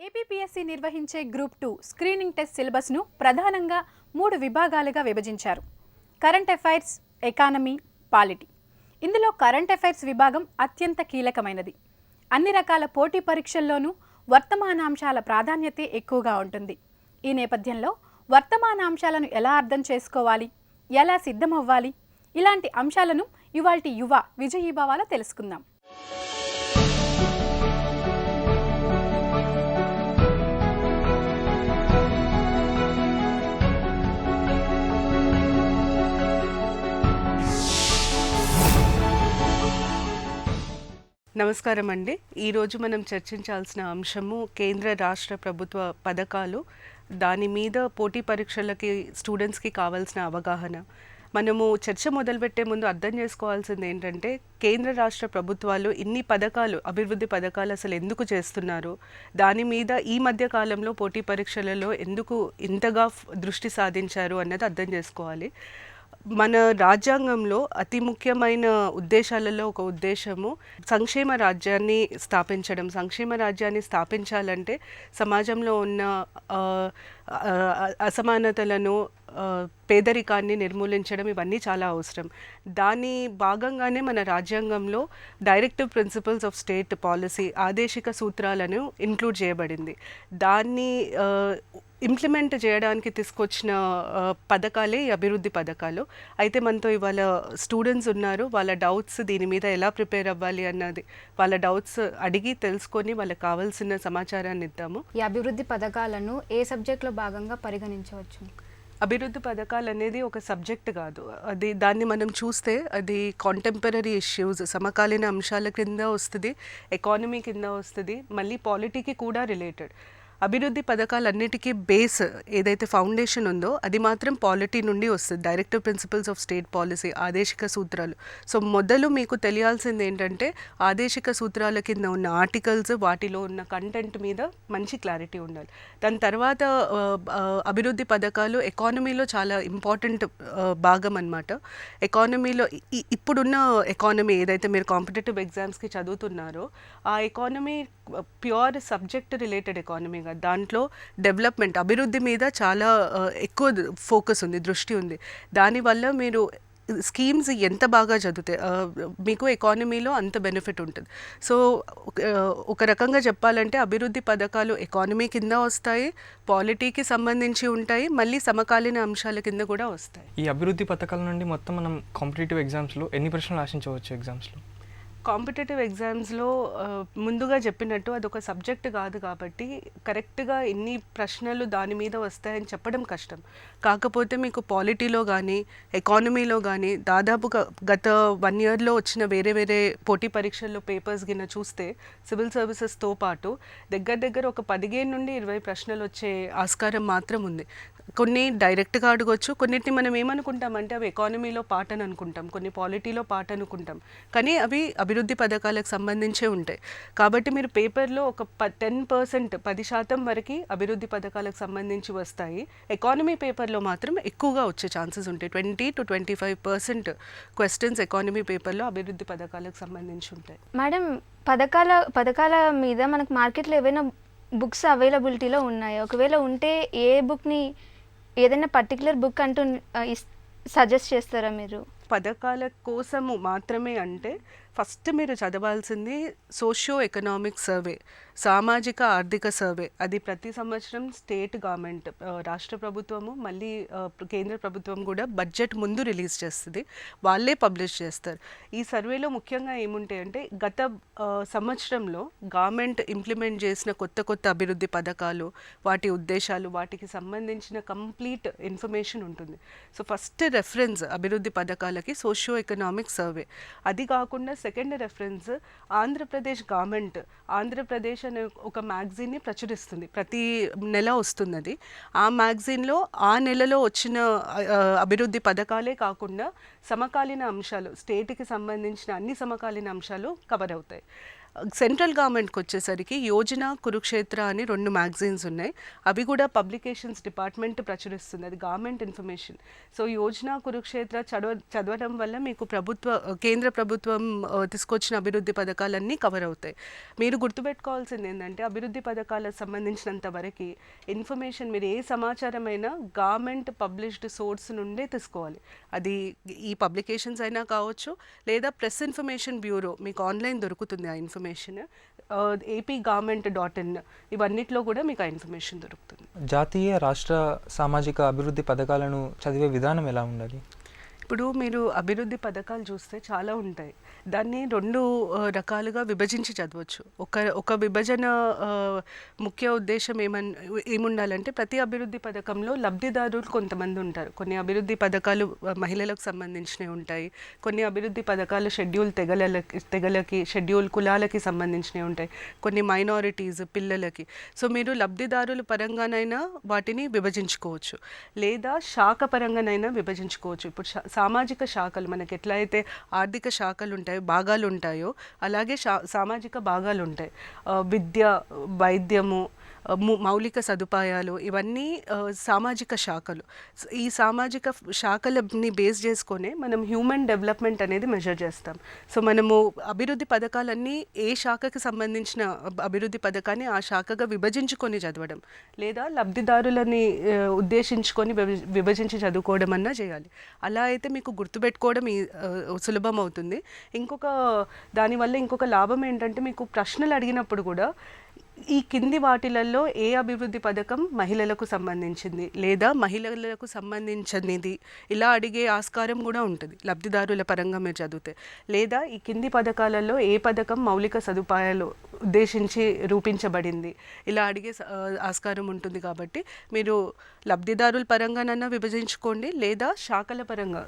APPSC నిర్వహించే group 2 screening test సిలబస్ను ప్రధానంగా 3 విభాగాలుగా విభజించారు. Current affairs, economy, polity. ఇందులో కరెంట్ అఫైర్స్ విభాగం అత్యంత కీలకమైనది. అన్ని రకాల పోటీ పరీక్షల్లోనూ వర్తమానాంశాల ప్రాధాన్యత ఎక్కువగా ఉంటుంది. ఈ నేపథ్యంలో వర్తమానాంశాలను ఎలా అర్థం చేసుకోవాలి, ఎలా సిద్ధమవ్వాలి, ఇలాంటి అంశాలను ఇవాల్టి యువ విజయీభావాలో తెలుసుకుందాం. నమస్కారం అండి. ఈరోజు మనం చర్చించాల్సిన అంశము కేంద్ర రాష్ట్ర ప్రభుత్వ పథకాలు, దాని మీద పోటీ పరీక్షలకి స్టూడెంట్స్కి కావాల్సిన అవగాహన. మనము చర్చ మొదలుపెట్టే ముందు అర్థం చేసుకోవాల్సింది ఏంటంటే, కేంద్ర రాష్ట్ర ప్రభుత్వాలు ఇన్ని పథకాలు, అభివృద్ధి పథకాలు అసలు ఎందుకు చేస్తున్నారు, దాని మీద ఈ మధ్య కాలంలో పోటీ పరీక్షలలో ఎందుకు ఇంతగా దృష్టి సాధించారు అన్నది అర్థం చేసుకోవాలి. మన రాజ్యాంగంలో అతి ముఖ్యమైన ఉద్దేశాలలో ఒక ఉద్దేశము సంక్షేమ రాజ్యాన్ని స్థాపించడం. సంక్షేమ రాజ్యాన్ని స్థాపించాలంటే సమాజంలో ఉన్న అసమానతలను, పేదరికాన్ని నిర్మూలించడం, ఇవన్నీ చాలా అవసరం. దాని భాగంగానే మన రాజ్యాంగంలో directive principles of state policy, ఆదేశిక సూత్రాలను ఇంక్లూడ్ చేయబడింది. దాన్ని ఇంప్లిమెంట్ చేయడానికి తీసుకొచ్చిన పథకాలే ఈ అభివృద్ధి పథకాలు. అయితే మనతో ఇవాళ స్టూడెంట్స్ ఉన్నారు. వాళ్ళ డౌట్స్ దీని మీద ఎలా ప్రిపేర్ అవ్వాలి అన్నది, వాళ్ళ డౌట్స్ అడిగి తెలుసుకొని వాళ్ళకి కావాల్సిన సమాచారాన్ని ఇద్దాము. ఈ అభివృద్ధి పథకాలను ఏ సబ్జెక్ట్లో భాగంగా పరిగణించవచ్చు? అభివృద్ధి పథకాలు అనేది ఒక సబ్జెక్ట్ కాదు. దాన్ని మనం చూస్తే అది కాంటెంపరీ ఇష్యూస్, సమకాలీన అంశాల కింద వస్తుంది, ఎకానమీ కింద వస్తుంది, మళ్ళీ పాలిటీకి కూడా రిలేటెడ్. అభివృద్ధి పథకాలన్నిటికీ బేస్ ఏదైతే ఫౌండేషన్ ఉందో అది మాత్రం పాలిటీ నుండి వస్తుంది. Directive principles of state policy, ఆదేశిక సూత్రాలు. సో మొదలు మీకు తెలియాల్సింది ఏంటంటే, ఆదేశిక సూత్రాల కింద ఉన్న ఆర్టికల్స్, వాటిలో ఉన్న కంటెంట్ మీద మంచి క్లారిటీ ఉండాలి. దాని తర్వాత అభివృద్ధి పథకాలు ఎకానమీలో చాలా ఇంపార్టెంట్ భాగం అన్నమాట. ఎకానమీలో ఇప్పుడున్న ఎకానమీ ఏదైతే మీరు కాంపిటేటివ్ ఎగ్జామ్స్కి చదువుతున్నారో, ఆ economy pure subject related economy. దాంట్లో డెవలప్మెంట్, అభివృద్ధి మీద చాలా ఎక్కువ ఫోకస్ ఉంది, దృష్టి ఉంది. దానివల్ల మీరు స్కీమ్స్ ఎంత బాగా చదివితే మీకు ఎకానమీలో అంత బెనిఫిట్ ఉంటుంది. సో ఒక రకంగా చెప్పాలంటే అభివృద్ధి పథకాలు ఎకానమీ కింద వస్తాయి, పాలిటీకి సంబంధించి ఉంటాయి, మళ్ళీ సమకాలీన అంశాల కింద కూడా వస్తాయి. ఈ అభివృద్ధి పథకాల నుండి మొత్తం మనం కాంపిటేటివ్ ఎగ్జామ్స్లో ఎన్ని ప్రశ్నలు ఆశించవచ్చు? ఎగ్జామ్స్లో కాంపిటేటివ్ ఎగ్జామ్స్లో ముందుగా చెప్పినట్టు అదొక సబ్జెక్ట్ కాదు కాబట్టి కరెక్ట్గా ఎన్ని ప్రశ్నలు దాని మీద వస్తాయని చెప్పడం కష్టం. కాకపోతే మీకు పాలిటీలో కానీ ఎకానమీలో కానీ దాదాపుగా గత 1 yearలో వచ్చిన వేరే వేరే పోటీ పరీక్షల్లో పేపర్స్ గిన చూస్తే సివిల్ సర్వీసెస్తో పాటు దగ్గర ఒక 15 నుండి 20 ప్రశ్నలు వచ్చే ఆస్కారం మాత్రం ఉంది. కొన్ని డైరెక్ట్గా అడగొచ్చు, కొన్నిటిని మనం ఏమనుకుంటామంటే అవి ఎకానమీలో పార్ట్ అని అనుకుంటాం, కొన్ని పాలిటీలో పార్ట్ అనుకుంటాం, కానీ అవి అభివృద్ధి పథకాలకు సంబంధించే ఉంటాయి. కాబట్టి మీరు పేపర్లో ఒక 10% వరకు అభివృద్ధి పథకాలకు సంబంధించి వస్తాయి. ఎకానమీ పేపర్లో మాత్రం ఎక్కువగా వచ్చే ఛాన్సెస్ ఉంటాయి. 20 to 25% క్వశ్చన్స్ ఎకానమీ పేపర్లో అభివృద్ధి పథకాలకు సంబంధించి ఉంటాయి. మేడం, పథకాల మీద మనకు మార్కెట్లో ఏవైనా బుక్స్ అవైలబిలిటీలో ఉన్నాయా? ఒకవేళ ఉంటే ఏ బుక్ని, ఏదైనా పర్టికులర్ బుక్ అంటూ సజెస్ట్ చేస్తారా మీరు? పథకాల కోసము మాత్రమే అంటే ఫస్ట్ మీరు చదవాల్సింది సోషియో ఎకనామిక్ సర్వే, సామాజిక ఆర్థిక సర్వే. అది ప్రతి సంవత్సరం స్టేట్ గవర్నమెంట్, రాష్ట్ర ప్రభుత్వము, మళ్ళీ కేంద్ర ప్రభుత్వం కూడా బడ్జెట్ ముందు రిలీజ్ చేస్తుంది, వాళ్ళే పబ్లిష్ చేస్తారు. ఈ సర్వేలో ముఖ్యంగా ఏముంటాయంటే గత సంవత్సరంలో గవర్నమెంట్ ఇంప్లిమెంట్ చేసిన కొత్త అభివృద్ధి పథకాలు, వాటి ఉద్దేశాలు, వాటికి సంబంధించిన కంప్లీట్ ఇన్ఫర్మేషన్ ఉంటుంది. సో ఫస్ట్ రెఫరెన్స్ అభివృద్ధి పథకాలకి సోషియో ఎకనామిక్ సర్వే. అది కాకుండా second reference Andhra Pradesh government, Andhra Pradesh అనే ఒక మ్యాగజైన్ని ప్రచురిస్తుంది, ప్రతి నెల వస్తున్నది. ఆ మ్యాగజైన్లో ఆ నెలలో వచ్చిన అభివృద్ధి పథకాలే కాకుండా సమకాలీన అంశాలు, స్టేట్కి సంబంధించిన అన్ని సమకాలీన అంశాలు కవర్ అవుతాయి. సెంట్రల్ గవర్నమెంట్కి వచ్చేసరికి యోజన, కురుక్షేత్ర అని 2 మ్యాగజైన్స్ ఉన్నాయి. అవి కూడా పబ్లికేషన్స్ డిపార్ట్మెంట్ ప్రచురిస్తుంది, అది government information. So Yojana, Kurukshetra చదవడం వల్ల మీకు కేంద్ర ప్రభుత్వం తీసుకొచ్చిన అభివృద్ధి పథకాలన్నీ కవర్ అవుతాయి. మీరు గుర్తుపెట్టుకోవాల్సింది ఏంటంటే అభివృద్ధి పథకాలకు సంబంధించినంత వరకు ఇన్ఫర్మేషన్ మీరు ఏ సమాచారమైనా గవర్నమెంట్ పబ్లిష్డ్ సోర్స్ నుండే తీసుకోవాలి. అది ఈ పబ్లికేషన్స్ అయినా కావచ్చు, లేదా ప్రెస్ ఇన్ఫర్మేషన్ బ్యూరో మీకు ఆన్లైన్ దొరుకుతుంది ఆ ఇన్ఫర్మేషన్, apgovernment.in ఇవన్నిట్లో కూడా మీకు ఆ ఇన్ఫర్మేషన్ దొరుకుతుంది. జాతీయ రాష్ట్ర సామాజిక అభివృద్ధి పథకాలను చదివే విధానం ఎలా ఉండాలి? ఇప్పుడు మీరు అభివృద్ధి పథకాలు చూస్తే చాలా ఉంటాయి, దాన్ని 2 రకాలుగా విభజించి చదవచ్చు. ఒక విభజన ముఖ్య ఉద్దేశం ఏముండాలంటే ప్రతి అభివృద్ధి పథకంలో లబ్ధిదారులు కొంతమంది ఉంటారు. కొన్ని అభివృద్ధి పథకాలు మహిళలకు సంబంధించినవి ఉంటాయి, కొన్ని అభివృద్ధి పథకాలు షెడ్యూల్ తెగలకి షెడ్యూల్ కులాలకి సంబంధించినవి ఉంటాయి, కొన్ని మైనారిటీస్ పిల్లలకి. సో మీరు లబ్ధిదారుల పరంగానైనా వాటిని విభజించుకోవచ్చు, లేదా శాఖ పరంగానైనా విభజించుకోవచ్చు. ఇప్పుడు సామాజిక శాఖలు మనకి ఎట్లా అయితే ఆర్థిక శాఖలు ఉంటాయో, భాగాలు ఉంటాయో, అలాగే సామాజిక భాగాలు ఉంటాయి. విద్య, వైద్యము, మౌలిక సదుపాయాలు, ఇవన్నీ సామాజిక శాఖలు. ఈ సామాజిక శాఖలని బేస్ చేసుకొని మనం హ్యూమన్ డెవలప్మెంట్ అనేది మెజర్ చేస్తాం. సో మనము అభివృద్ధి పథకాలన్నీ ఏ శాఖకి సంబంధించిన అభివృద్ధి పథకాన్ని ఆ శాఖగా విభజించుకొని చదవడం, లేదా లబ్ధిదారులని ఉద్దేశించుకొని విభజించి చదువుకోవడం అన్నా చేయాలి. అలా అయితే మీకు గుర్తుపెట్టుకోవడం సులభం అవుతుంది. దానివల్ల ఇంకొక లాభం ఏంటంటే మీకు ప్రశ్నలు అడిగినప్పుడు కూడా ఈ కింది వాటిలలో ఏ అభివృద్ధి పథకం మహిళలకు సంబంధించింది లేదా మహిళలకు సంబంధించినది ఇలా అడిగే ఆస్కారం కూడా ఉంటుంది లబ్ధిదారుల పరంగా మీరు చదివితే. లేదా ఈ కింది పథకాలలో ఏ పథకం మౌలిక సదుపాయాలు ఉద్దేశించి రూపించబడింది ఇలా అడిగే ఆస్కారం ఉంటుంది. కాబట్టి మీరు లబ్ధిదారుల పరంగానన్నా విభజించుకోండి, లేదా శాఖల పరంగా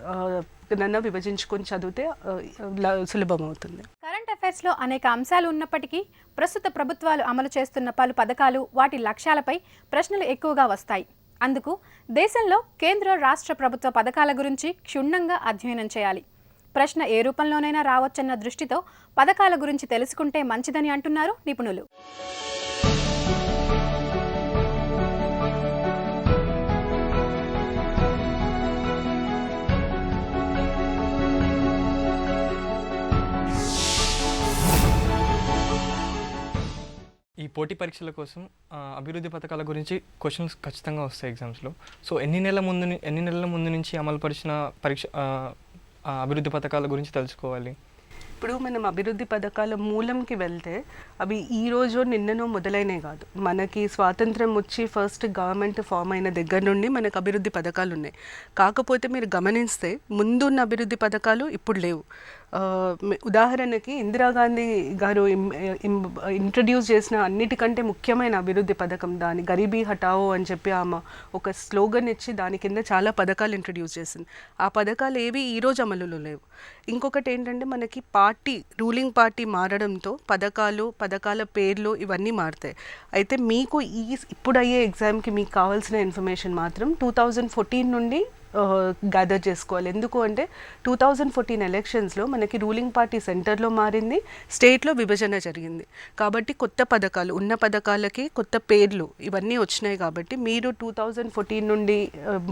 నన్నా విభజించుకొని చదివితే సులభం అవుతుంది. కరెంట్ అఫైర్స్లో అనేక అంశాలు ఉన్నప్పటికీ ప్రస్తుత ప్రభుత్వాలు అమలు చేస్తున్న పలు పథకాలు, వాటి లక్ష్యాలపై ప్రశ్నలు ఎక్కువగా వస్తాయి. అందుకు దేశంలో కేంద్ర రాష్ట్ర ప్రభుత్వ పథకాల గురించి క్షుణ్ణంగా అధ్యయనం చేయాలి. ప్రశ్న ఏ రూపంలోనైనా రావచ్చన్న దృష్టితో పథకాల గురించి తెలుసుకుంటే మంచిదని అంటున్నారు నిపుణులు. ఈ పోటీ పరీక్షల కోసం అభివృద్ధి పథకాల గురించి క్వశ్చన్స్ ఖచ్చితంగా వస్తాయి ఎగ్జామ్స్లో. సో ఎన్ని నెలల ముందు నుంచి అమలుపరిచిన అభివృద్ధి పథకాల గురించి తెలుసుకోవాలి. ఇప్పుడు మనం అభివృద్ధి పథకాల మూలంకి వెళ్తే అవి ఈ రోజు నిన్ననో మొదలైనవి కాదు. మనకి స్వాతంత్రం వచ్చి ఫస్ట్ గవర్నమెంట్ ఫామ్ అయిన దగ్గర నుండి మనకు అభివృద్ధి పథకాలు ఉన్నాయి. కాకపోతే మీరు గమనిస్తే ముందున్న అభివృద్ధి పథకాలు ఇప్పుడు లేవు. ఉదాహరణకి ఇందిరాగాంధీ గారు ఇంట్రడ్యూస్ చేసిన అన్నిటికంటే ముఖ్యమైన అభివృద్ధి పథకం, దాని గరీబీ హటావో అని చెప్పి ఆమె ఒక స్లోగన్ ఇచ్చి దాని కింద చాలా పథకాలు ఇంట్రడ్యూస్ చేసింది. ఆ పథకాలు ఏవి ఈరోజు అమలులో లేవు. ఇంకొకటి ఏంటంటే మనకి రూలింగ్ పార్టీ మారడంతో పథకాల పేర్లు ఇవన్నీ మారుతాయి. అయితే మీకు ఇప్పుడు అయ్యే ఎగ్జామ్కి మీకు కావాల్సిన ఇన్ఫర్మేషన్ మాత్రం 2014 నుండి గ్యాదర్ చేసుకోవాలి. ఎందుకు అంటే 2014 ఎలక్షన్స్లో మనకి రూలింగ్ పార్టీ సెంటర్లో మారింది, స్టేట్లో విభజన జరిగింది. కాబట్టి కొత్త పథకాలు, ఉన్న పథకాలకి కొత్త పేర్లు ఇవన్నీ వచ్చినాయి. కాబట్టి మీరు 2014 నుండి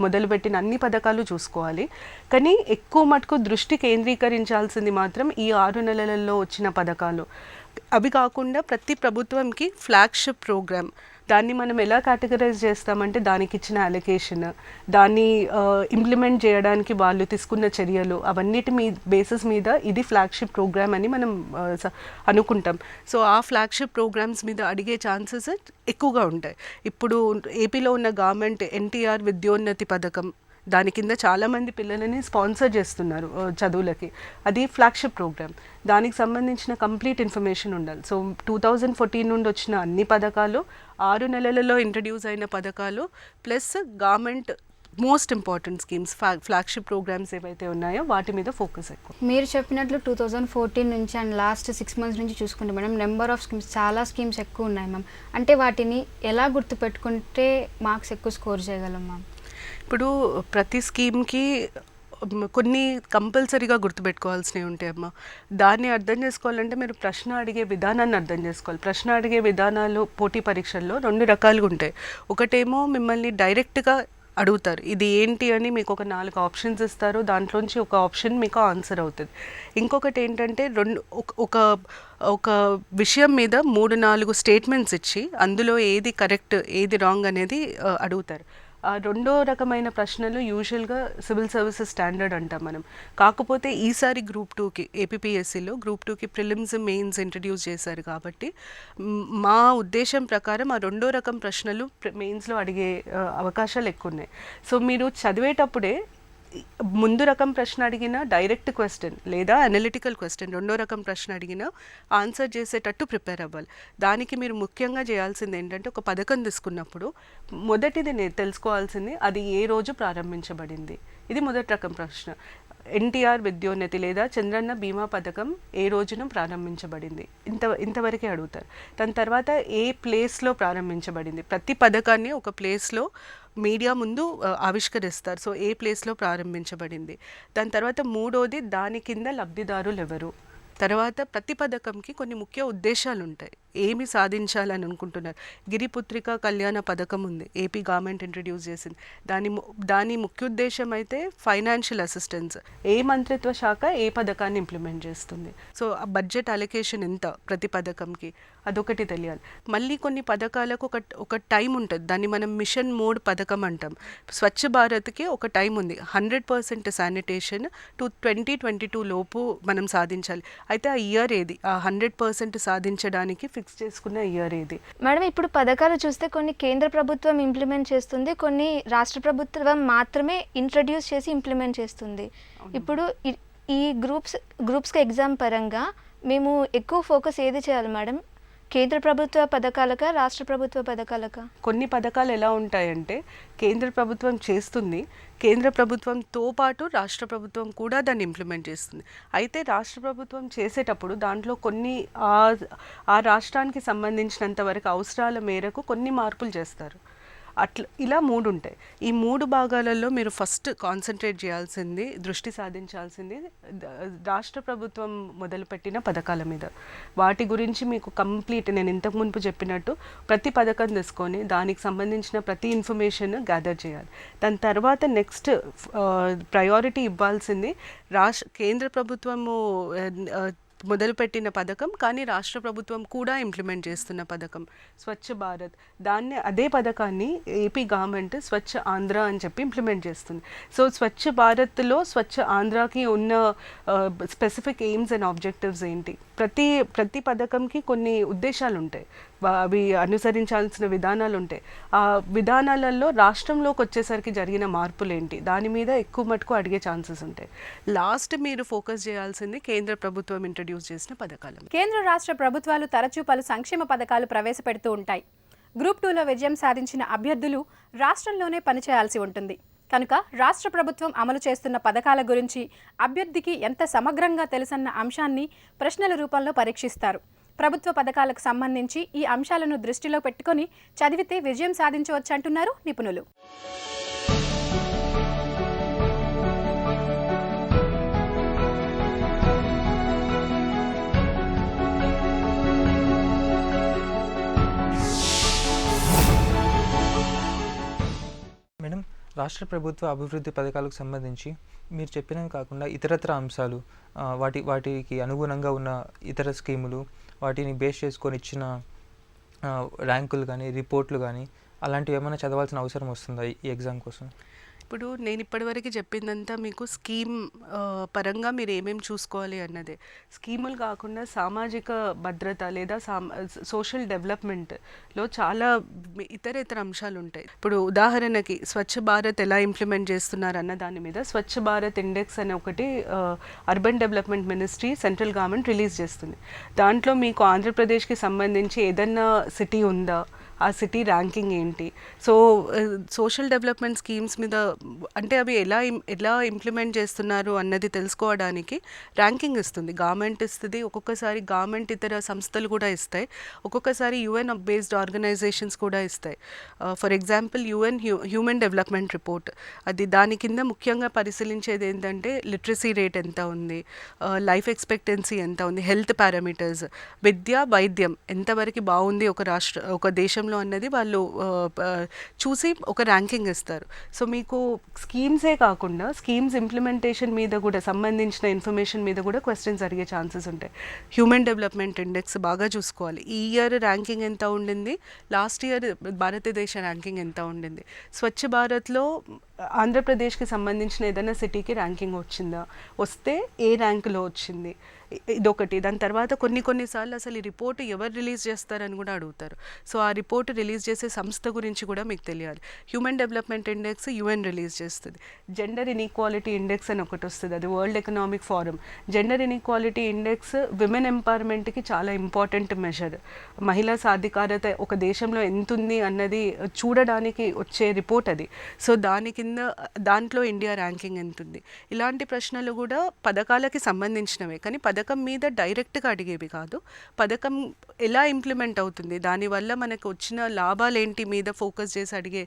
మొదలుపెట్టిన అన్ని పథకాలు చూసుకోవాలి. కానీ ఎక్కువ మటుకు దృష్టి కేంద్రీకరించాల్సింది మాత్రం ఈ 6 నెలలలో వచ్చిన పథకాలు. అవి కాకుండా ప్రతి ప్రభుత్వంకి ఫ్లాగ్షిప్ ప్రోగ్రామ్, దాన్ని మనం ఎలా కేటగరైజ్ చేస్తామంటే దానికి ఇచ్చిన అలొకేషన్, దాన్ని ఇంప్లిమెంట్ చేయడానికి వాళ్ళు తీసుకున్న చర్యలు, అవన్నిటి బేసిస్ మీద ఇది ఫ్లాగ్షిప్ ప్రోగ్రామ్ అని మనం అనుకుంటాం. సో ఆ ఫ్లాగ్షిప్ ప్రోగ్రామ్స్ మీద అడిగే ఛాన్సెస్ ఎక్కువగా ఉంటాయి. ఇప్పుడు ఏపీలో ఉన్న గవర్నమెంట్ ఎన్టీఆర్ విద్యోన్నతి పథకం, దాని కింద చాలామంది పిల్లలని స్పాన్సర్ చేస్తున్నారు చదువులకి. అది ఫ్లాగ్షిప్ ప్రోగ్రామ్, దానికి సంబంధించిన కంప్లీట్ ఇన్ఫర్మేషన్ ఉండాలి. సో 2014 నుండి వచ్చిన అన్ని పథకాలు, 6 నెలలలో ఇంట్రడ్యూస్ అయిన పథకాలు, plus government most important schemes, flagship programmes ఏవైతే ఉన్నాయో వాటి మీద ఫోకస్ ఎక్కువ. మీరు చెప్పినట్లు 2014 నుంచి అండ్ లాస్ట్ 6 months నుంచి చూసుకుంటే మేడం నెంబర్ ఆఫ్ స్కీమ్స్, చాలా స్కీమ్స్ ఎక్కువ ఉన్నాయి మ్యామ్. అంటే వాటిని ఎలా గుర్తుపెట్టుకుంటే మార్క్స్ ఎక్కువ స్కోర్ చేయగలం మ్యామ్? ఇప్పుడు ప్రతి స్కీమ్కి కొన్ని కంపల్సరీగా గుర్తుపెట్టుకోవాల్సినవి ఉంటాయి అమ్మ. దాన్ని అర్థం చేసుకోవాలంటే మీరు ప్రశ్న అడిగే విధానాన్ని అర్థం చేసుకోవాలి. ప్రశ్న అడిగే విధానాలు పోటీ పరీక్షల్లో 2 రకాలుగా ఉంటాయి. ఒకటేమో మిమ్మల్ని డైరెక్ట్గా అడుగుతారు, ఇది ఏంటి అని మీకు ఒక 4 ఆప్షన్స్ ఇస్తారు, దాంట్లోంచి ఒక ఆప్షన్ మీకు ఆన్సర్ అవుతుంది. ఇంకొకటి ఏంటంటే ఒక విషయం మీద 3-4 స్టేట్మెంట్స్ ఇచ్చి అందులో ఏది కరెక్ట్ ఏది రాంగ్ అనేది అడుగుతారు. ఆ రెండో రకమైన ప్రశ్నలు యూజువల్గా సివిల్ సర్వీసెస్ స్టాండర్డ్ అంటాం మనం. కాకపోతే ఈసారి గ్రూప్ 2కి ఏపీపీఎస్సీలో గ్రూప్ 2కి ప్రిలిమ్స్ మెయిన్స్ ఇంట్రడ్యూస్ చేశారు కాబట్టి మా ఉద్దేశం ప్రకారం ఆ రెండో రకం ప్రశ్నలు మెయిన్స్లో అడిగే అవకాశాలు ఎక్కువ ఉన్నాయి. సో మీరు చదివేటప్పుడే ముందు రకం ప్రశ్న అడిగిన డైరెక్ట్ క్వశ్చన్ లేదా అనలిటికల్ క్వశ్చన్ రెండో రకం ప్రశ్న అడిగిన ఆన్సర్ చేసేటట్టు ప్రిపేర్ అవ్వాలి. దానికి మీరు ముఖ్యంగా చేయాల్సింది ఏంటంటే ఒక పథకం తీసుకున్నప్పుడు మొదటిది తెలుసుకోవాల్సింది అది ఏ రోజు ప్రారంభించబడింది. ఇది మొదటి రకం ప్రశ్న. ఎన్టీఆర్ విద్యోన్నతి లేదా చంద్రన్న బీమా పథకం ఏ రోజున ప్రారంభించబడింది, ఇంతవరకే అడుగుతారు. దాని తర్వాత ఏ ప్లేస్లో ప్రారంభించబడింది. ప్రతి పథకాన్ని ఒక ప్లేస్లో మీడియా ముందు ఆవిష్కరిస్తారు. సో ఏ ప్లేస్లో ప్రారంభించబడింది. దాని తర్వాత మూడోది దాని కింద లబ్ధిదారులు ఎవరు. తర్వాత ప్రతి పథకంకి కొన్ని ముఖ్య ఉద్దేశాలు ఉంటాయి, ఏమి సాధించాలని అనుకుంటున్నారు. గిరిపుత్రిక కళ్యాణ పథకం ఉంది, ఏపీ గవర్నమెంట్ ఇంట్రడ్యూస్ చేసింది. దాని ముఖ్య ఉద్దేశం అయితే ఫైనాన్షియల్ అసిస్టెన్స్. ఏ మంత్రిత్వ శాఖ ఏ పథకాన్ని ఇంప్లిమెంట్ చేస్తుంది, సో ఆ బడ్జెట్ అలొకేషన్ ఎంత ప్రతి పథకంకి, అదొకటి తెలియాలి. మళ్ళీ కొన్ని పథకాలకు ఒక టైం ఉంటుంది, దాన్ని మనం మిషన్ మోడ్ పథకం అంటాం. స్వచ్ఛ భారత్కి ఒక టైం ఉంది, 100% శానిటేషన్ టు 2022 లోపు మనం సాధించాలి. అయితే ఆ ఇయర్ ఏది, ఆ 100% సాధించడానికి ఫిక్స్ చేసుకున్న ఇయర్ ఏది. మేడం ఇప్పుడు పథకాలు చూస్తే కొన్ని కేంద్ర ప్రభుత్వం ఇంప్లిమెంట్ చేస్తుంది, కొన్ని రాష్ట్ర ప్రభుత్వం మాత్రమే ఇంట్రడ్యూస్ చేసి ఇంప్లిమెంట్ చేస్తుంది. ఇప్పుడు ఈ గ్రూప్స్కి ఎగ్జామ్ పరంగా మేము ఎక్కువ ఫోకస్ ఏది చేయాలి మేడం, కేంద్ర ప్రభుత్వ పథకాలక రాష్ట్ర ప్రభుత్వ పథకాలక? కొన్ని పథకాలు ఎలా ఉంటాయంటే కేంద్ర ప్రభుత్వం చేస్తుంది, కేంద్ర ప్రభుత్వంతో పాటు రాష్ట్ర ప్రభుత్వం కూడా దాన్ని ఇంప్లిమెంట్ చేస్తుంది. అయితే రాష్ట్ర ప్రభుత్వం చేసేటప్పుడు దాంట్లో కొన్ని ఆ రాష్ట్రానికి సంబంధించినంత వరకు అవసరాల మేరకు కొన్ని మార్పులు చేస్తారు. ఇలా 3 ఉంటాయి. ఈ 3 భాగాలలో మీరు ఫస్ట్ కాన్సన్ట్రేట్ చేయాల్సింది, దృష్టి సాధించాల్సింది రాష్ట్ర ప్రభుత్వం మొదలుపెట్టిన పథకాల మీద. వాటి గురించి మీకు కంప్లీట్ నేను ఇంతకు మునుపు చెప్పినట్టు ప్రతి పథకం తీసుకొని దానికి సంబంధించిన ప్రతి ఇన్ఫర్మేషన్ గ్యాదర్ చేయాలి. దాని తర్వాత నెక్స్ట్ ప్రయారిటీ ఇవ్వాల్సింది కేంద్ర ప్రభుత్వము మొదలుపెట్టిన పథకం కానీ రాష్ట్ర ప్రభుత్వం కూడా ఇంప్లిమెంట్ చేస్తున్న పథకం స్వచ్ఛ భారత్. అదే పథకాన్ని ఏపీ గవర్నమెంట్ స్వచ్ఛ ఆంధ్ర అని చెప్పి ఇంప్లిమెంట్ చేస్తుంది. సో స్వచ్ఛ భారత్లో స్వచ్ఛ ఆంధ్రాకి ఉన్న స్పెసిఫిక్ ఎయిమ్స్ అండ్ ఆబ్జెక్టివ్స్ ఏంటి, ప్రతి పథకంకి కొన్ని ఉద్దేశాలు ఉంటాయి, అవి అనుసరించాల్సిన విధానాలు ఉంటాయి. ఆ విధానాలలో రాష్ట్రంలోకి వచ్చేసరికి జరిగిన మార్పులు ఏంటి, దాని మీద ఎక్కువ మటుకు అడిగే ఛాన్సెస్ ఉంటాయి. లాస్ట్ మీరు ఫోకస్ చేయాల్సింది కేంద్ర ప్రభుత్వం ఇంట్రడ్యూస్ చేసిన పథకాలు. కేంద్ర రాష్ట్ర ప్రభుత్వాలు తరచూ పలు సంక్షేమ పథకాలు ప్రవేశపెడుతూ ఉంటాయి. గ్రూప్ 2లో విజయం సాధించిన అభ్యర్థులు రాష్ట్రంలోనే పనిచేయాల్సి ఉంటుంది. కనుక రాష్ట్ర ప్రభుత్వం అమలు చేస్తున్న పథకాల గురించి అభ్యర్థికి ఎంత సమగ్రంగా తెలుసన్న అంశాన్ని ప్రశ్నల రూపంలో పరీక్షిస్తారు. ప్రభుత్వ పథకాలకు సంబంధించి ఈ అంశాలను దృష్టిలో పెట్టుకొని చదివితే విజయం సాధించవచ్చంటున్నారు నిపుణులు. మేడం, రాష్ట్ర ప్రభుత్వ అభివృద్ధి పథకాలకు సంబంధించి మీరు చెప్పినవి కాకుండా ఇతరత్ర అంశాలు, వాటికి అనుగుణంగా ఉన్న ఇతర స్కీములు, వాటిని బేస్ చేసుకొని ఇచ్చిన ర్యాంకులు కానీ రిపోర్ట్లు కానీ అలాంటివి ఏమైనా చదవాల్సిన అవసరం వస్తుందా ఈ ఎగ్జామ్ కోసం? ఇప్పుడు నేను ఇప్పటివరకు చెప్పిందంతా మీకు స్కీమ్ పరంగా మీరు ఏమేమి చూసుకోవాలి అన్నదే. స్కీములు కాకుండా సామాజిక భద్రత లేదా సోషల్ డెవలప్మెంట్లో చాలా ఇతర అంశాలు ఉంటాయి. ఇప్పుడు ఉదాహరణకి స్వచ్ఛ భారత్ ఎలా ఇంప్లిమెంట్ చేస్తున్నారు అన్న దాని మీద స్వచ్ఛ భారత్ ఇండెక్స్ అనే ఒకటి urban development ministry central government release చేస్తుంది. దాంట్లో మీకు ఆంధ్రప్రదేశ్కి సంబంధించి ఏదన్నా సిటీ ఉందా, ఆ సిటీ ర్యాంకింగ్ ఏంటి. సో సోషల్ డెవలప్మెంట్ స్కీమ్స్ మీద అంటే అవి ఎలా ఇంప్లిమెంట్ చేస్తున్నారు అన్నది తెలుసుకోవడానికి ర్యాంకింగ్ ఇస్తుంది, గవర్నమెంట్ ఇస్తుంది. ఒక్కొక్కసారి గవర్నమెంట్ ఇతర సంస్థలు కూడా ఇస్తాయి, ఒక్కొక్కసారి యుఎన్ బేస్డ్ ఆర్గనైజేషన్స్ కూడా ఇస్తాయి. For example UN human development report, అది దాని కింద ముఖ్యంగా పరిశీలించేది ఏంటంటే లిటరసీ రేట్ ఎంత ఉంది, లైఫ్ ఎక్స్పెక్టెన్సీ ఎంత ఉంది, హెల్త్ పారామీటర్స్, విద్య వైద్యం ఎంతవరకు బాగుంది ఒక దేశంలో అన్నది వాళ్ళు చూసి ఒక ర్యాంకింగ్ ఇస్తారు. సో మీకు స్కీమ్సే కాకుండా స్కీమ్స్ ఇంప్లిమెంటేషన్ మీద కూడా సంబంధించిన ఇన్ఫర్మేషన్ మీద కూడా క్వశ్చన్స్ అడిగే ఛాన్సెస్ ఉంటాయి. హ్యూమన్ డెవలప్మెంట్ ఇండెక్స్ బాగా చూసుకోవాలి, ఈ ఇయర్ ర్యాంకింగ్ ఎంత ఉండింది, లాస్ట్ ఇయర్ భారతదేశ ర్యాంకింగ్ ఎంత ఉండింది. స్వచ్ఛ భారత్లో ఆంధ్రప్రదేశ్కి సంబంధించిన ఏదైనా సిటీకి ర్యాంకింగ్ వచ్చిందా, వస్తే ఏ ర్యాంకులో వచ్చింది, ఇదొకటి. దాని తర్వాత కొన్నిసార్లు అసలు ఈ రిపోర్ట్ ఎవరు రిలీజ్ చేస్తారని కూడా అడుగుతారు. సో ఆ రిపోర్ట్ రిలీజ్ చేసే సంస్థ గురించి కూడా మీకు తెలియాలి. Human development index UN release చేస్తుంది. జెండర్ ఇన్ఈక్వాలిటీ ఇండెక్స్ అని ఒకటి వస్తుంది, అది world economic forum. Gender inequality index women ఎంపవర్మెంట్కి చాలా ఇంపార్టెంట్ మెజర్. మహిళా సాధికారత ఒక దేశంలో ఎంత ఉంది అన్నది చూడడానికి వచ్చే రిపోర్ట్ అది. సో దాంట్లో ఇండియా ర్యాంకింగ్ ఎంత ఉంది. ఇలాంటి ప్రశ్నలు కూడా పథకాలకి సంబంధించినవే, కానీ పథకం మీద డైరెక్ట్గా అడిగేవి కాదు. పథకం ఎలా ఇంప్లిమెంట్ అవుతుంది, దానివల్ల మనకు వచ్చిన లాభాలేంటి మీద ఫోకస్ చేసి అడిగే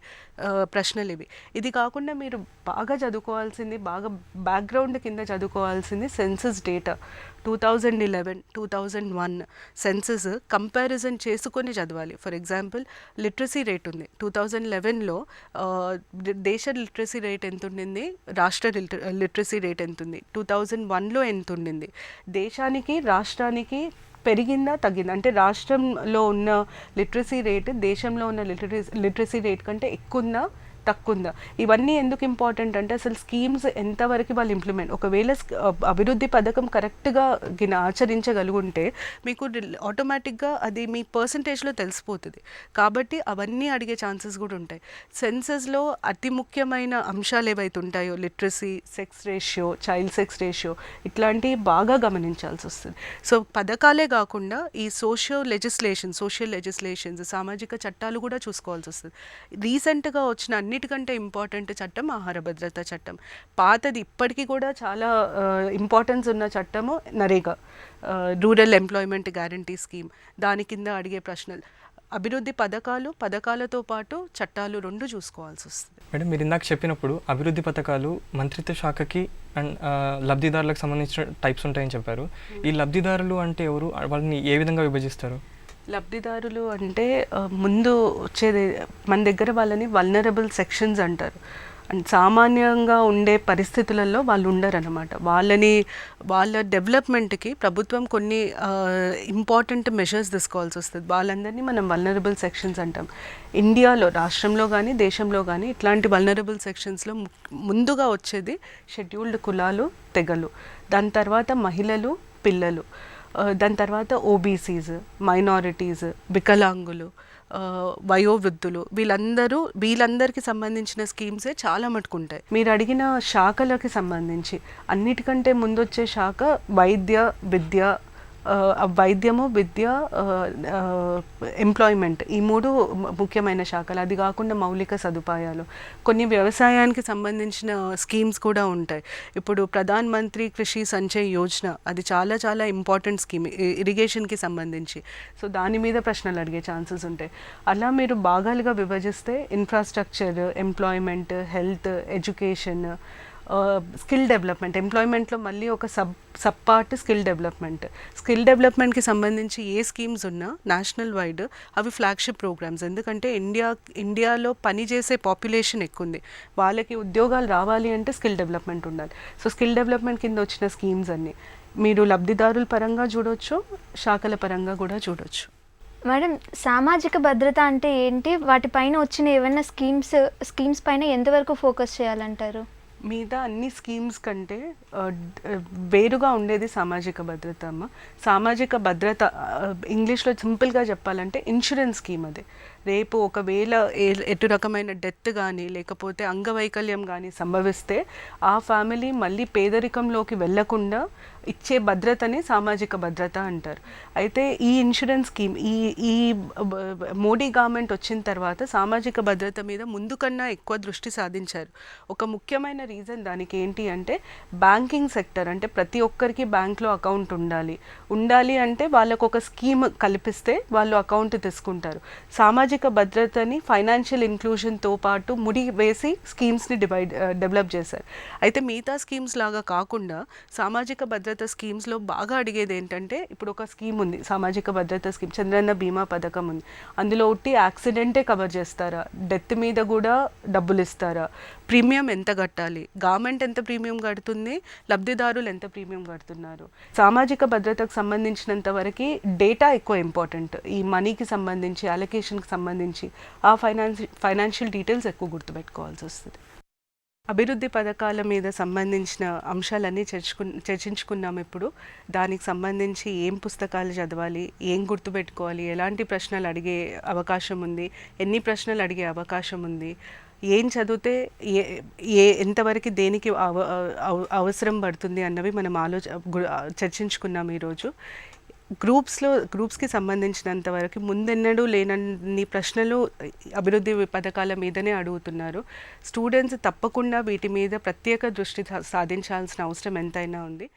ప్రశ్నలు ఇవి. ఇది కాకుండా మీరు బాగా చదువుకోవాల్సింది, బాగా బ్యాక్గ్రౌండ్ కింద చదువుకోవాల్సింది సెన్సస్ డేటా. 2011, 2001 సెన్సస్ కంపారిజన్ చేసుకొని చదవాలి. ఫర్ ఎగ్జాంపుల్ లిటరసీ రేట్ ఉంది, 2011లో దేశ లిటరసీ రేట్ ఎంత ఉండింది, రాష్ట్ర లిటరసీ రేట్ ఎంత ఉంది, 2001లో ఎంత ఉండింది, దేశానికి రాష్ట్రానికి పెరిగిందా తగ్గిందా, అంటే రాష్ట్రంలో ఉన్న లిటరసీ రేట్ దేశంలో ఉన్న లిటరసీ రేట్ కంటే ఎక్కువ ఉందా తక్కువ ఉందా. ఇవన్నీ ఎందుకు ఇంపార్టెంట్ అంటే అసలు స్కీమ్స్ ఎంతవరకు వాళ్ళు ఇంప్లిమెంట్, ఒకవేళ అభివృద్ధి పథకం కరెక్ట్గా ఆచరించగలుగుంటే మీకు ఆటోమేటిక్గా అది మీ పర్సంటేజ్లో తెలిసిపోతుంది. కాబట్టి అవన్నీ అడిగే ఛాన్సెస్ కూడా ఉంటాయి. సెన్సస్లో అతి ముఖ్యమైన అంశాలు ఏవైతే ఉంటాయో literacy, sex ratio, child sex ratio, ఇట్లాంటివి బాగా గమనించాల్సి వస్తుంది. సో పథకాలే కాకుండా ఈ సోషల్ లెజిస్లేషన్స్, సామాజిక చట్టాలు కూడా చూసుకోవాల్సి వస్తుంది. రీసెంట్గా వచ్చిన అన్నిటికంటే ఇంపార్టెంట్ చట్టం ఆహార భద్రతా చట్టం. పాతది ఇప్పటికీ కూడా చాలా ఇంపార్టెన్స్ ఉన్న చట్టము NREGA, rural employment guarantee scheme. దాని కింద అడిగే ప్రశ్నలు, అభివృద్ధి పథకాలతో పాటు చట్టాలు రెండు చూసుకోవాల్సి వస్తుంది. మేడం, మీరు ఇందాక చెప్పినప్పుడు అభివృద్ధి పథకాలు మంత్రిత్వ శాఖకి అండ్ లబ్ధిదారులకు సంబంధించిన టైప్స్ ఉంటాయని చెప్పారు. ఈ లబ్ధిదారులు అంటే ఎవరు, వాళ్ళని ఏ విధంగా విభజిస్తారు? లబ్ధిదారులు అంటే ముందు వచ్చేది మన దగ్గర వాళ్ళని వల్నరబుల్ సెక్షన్స్ అంటారు. అండ్ సామాన్యంగా ఉండే పరిస్థితులలో వాళ్ళు ఉండరు అనమాట. వాళ్ళ డెవలప్మెంట్కి ప్రభుత్వం కొన్ని ఇంపార్టెంట్ మెషర్స్ తీసుకోవాల్సి వస్తుంది. వాళ్ళందరినీ మనం వల్నరబుల్ సెక్షన్స్ అంటాం. ఇండియాలో రాష్ట్రంలో కానీ దేశంలో కానీ ఇట్లాంటి వల్నరబుల్ సెక్షన్స్లో ముందుగా వచ్చేది షెడ్యూల్డ్ కులాలు, తెగలు, దాని తర్వాత మహిళలు, పిల్లలు, దాని తర్వాత ఓబీసీస్, మైనారిటీస్, వికలాంగులు, వయోవృద్ధులు, వీళ్ళందరికీ సంబంధించిన స్కీమ్సే చాలా మటుకుంటాయి. మీరు అడిగిన శాఖలకి సంబంధించి అన్నిటికంటే ముందొచ్చే శాఖ వైద్యము, విద్య, ఎంప్లాయ్మెంట్, ఈ మూడు ముఖ్యమైన శాఖలు. అది కాకుండా మౌలిక సదుపాయాలు, కొన్ని వ్యవసాయానికి సంబంధించిన స్కీమ్స్ కూడా ఉంటాయి. ఇప్పుడు ప్రధాన్ మంత్రి కృషి సంచయ్ యోజన, అది చాలా చాలా ఇంపార్టెంట్ స్కీమ్ ఇరిగేషన్కి సంబంధించి. సో దాని మీద ప్రశ్నలు అడిగే ఛాన్సెస్ ఉంటాయి. అలా మీరు భాగాలుగా విభజిస్తే infrastructure, employment, health, education, skill development, ఎంప్లాయ్మెంట్లో మళ్ళీ ఒక సబ్ పార్ట్ స్కిల్ డెవలప్మెంట్కి సంబంధించి ఏ స్కీమ్స్ ఉన్నా నేషనల్ వైడ్ అవి ఫ్లాగ్షిప్ ప్రోగ్రామ్స్. ఎందుకంటే ఇండియాలో పనిచేసే పాపులేషన్ ఎక్కువ ఉంది, వాళ్ళకి ఉద్యోగాలు రావాలి అంటే స్కిల్ డెవలప్మెంట్ ఉండాలి. సో స్కిల్ డెవలప్మెంట్ కింద వచ్చిన స్కీమ్స్ అన్నీ మీరు లబ్ధిదారుల పరంగా చూడొచ్చు, శాఖల పరంగా కూడా చూడొచ్చు. మేడం, సామాజిక భద్రత అంటే ఏంటి, వాటిపైన వచ్చిన ఏమైనా స్కీమ్స్ పైన ఎంతవరకు ఫోకస్ చేయాలంటారు? మీద అన్ని స్కీమ్స్ కంటే వేరుగా ఉండేది సామాజిక భద్రత అమ్మ. సామాజిక భద్రత ఇంగ్లీష్లో సింపుల్గా చెప్పాలంటే ఇన్సూరెన్స్ స్కీమ్. అది రేపు ఒకవేళ ఎటు రకమైన డెత్ కానీ లేకపోతే అంగవైకల్యం కానీ సంభవిస్తే ఆ ఫ్యామిలీ మళ్ళీ పేదరికంలోకి వెళ్లకుండా ఇచ్చే భద్రతని సామాజిక భద్రత అంటారు. అయితే ఈ ఇన్సూరెన్స్ స్కీమ్ ఈ మోడీ గవర్నమెంట్ వచ్చిన తర్వాత సామాజిక భద్రత మీద ముందు కన్నా ఎక్కువ దృష్టి సాధించారు. ఒక ముఖ్యమైన రీజన్ దానికి ఏంటి అంటే బ్యాంకింగ్ సెక్టర్, అంటే ప్రతి ఒక్కరికి బ్యాంక్లో అకౌంట్ ఉండాలి అంటే వాళ్ళకు ఒక స్కీమ్ కల్పిస్తే వాళ్ళు అకౌంట్ తీసుకుంటారు. సామాజిక భద్రతని ఫైనాన్షియల్ ఇంక్లూజన్తో పాటు ముడి వేసి స్కీమ్స్ని డెవలప్ చేశారు. అయితే మిగతా స్కీమ్స్ లాగా కాకుండా సామాజిక భద్రత స్కీమ్స్లో బాగా అడిగేది ఏంటంటే, ఇప్పుడు ఒక స్కీమ్ ఉంది సామాజిక భద్రత స్కీమ్, చంద్రన్న బీమా పథకం ఉంది. అందులో ఉట్టి యాక్సిడెంటే కవర్ చేస్తారా, డెత్ మీద కూడా డబ్బులు ఇస్తారా, ప్రీమియం ఎంత కట్టాలి, గవర్నమెంట్ ఎంత ప్రీమియం కడుతుంది, లబ్ధిదారులు ఎంత ప్రీమియం కడుతున్నారు. సామాజిక భద్రతకు సంబంధించినంత వరకు డేటా ఎక్కువ ఇంపార్టెంట్. ఈ మనీకి సంబంధించి అలొకేషన్కి సంబంధించి ఆ ఫైనాన్షియల్ డీటెయిల్స్ ఎక్కువ గుర్తుపెట్టుకోవాల్సి వస్తుంది. అభివృద్ధి పథకాల మీద సంబంధించిన అంశాలన్నీ చర్చించుకున్నాం. ఇప్పుడు దానికి సంబంధించి ఏం పుస్తకాలు చదవాలి, ఏం గుర్తుపెట్టుకోవాలి, ఎలాంటి ప్రశ్నలు అడిగే అవకాశం ఉంది, ఎన్ని ప్రశ్నలు అడిగే అవకాశం ఉంది, ఏం చదివితే ఎంతవరకు దేనికి అవసరం పడుతుంది అన్నవి మనం చర్చించుకున్నాం ఈరోజు. గ్రూప్స్కి సంబంధించినంత వరకు ముందెన్నడూ లేనన్ని ప్రశ్నలు అభివృద్ధి పథకాల మీదనే అడుగుతున్నారు. స్టూడెంట్స్ తప్పకుండా వీటి మీద ప్రత్యేక దృష్టి సాధించాల్సిన అవసరం ఎంతైనా ఉంది.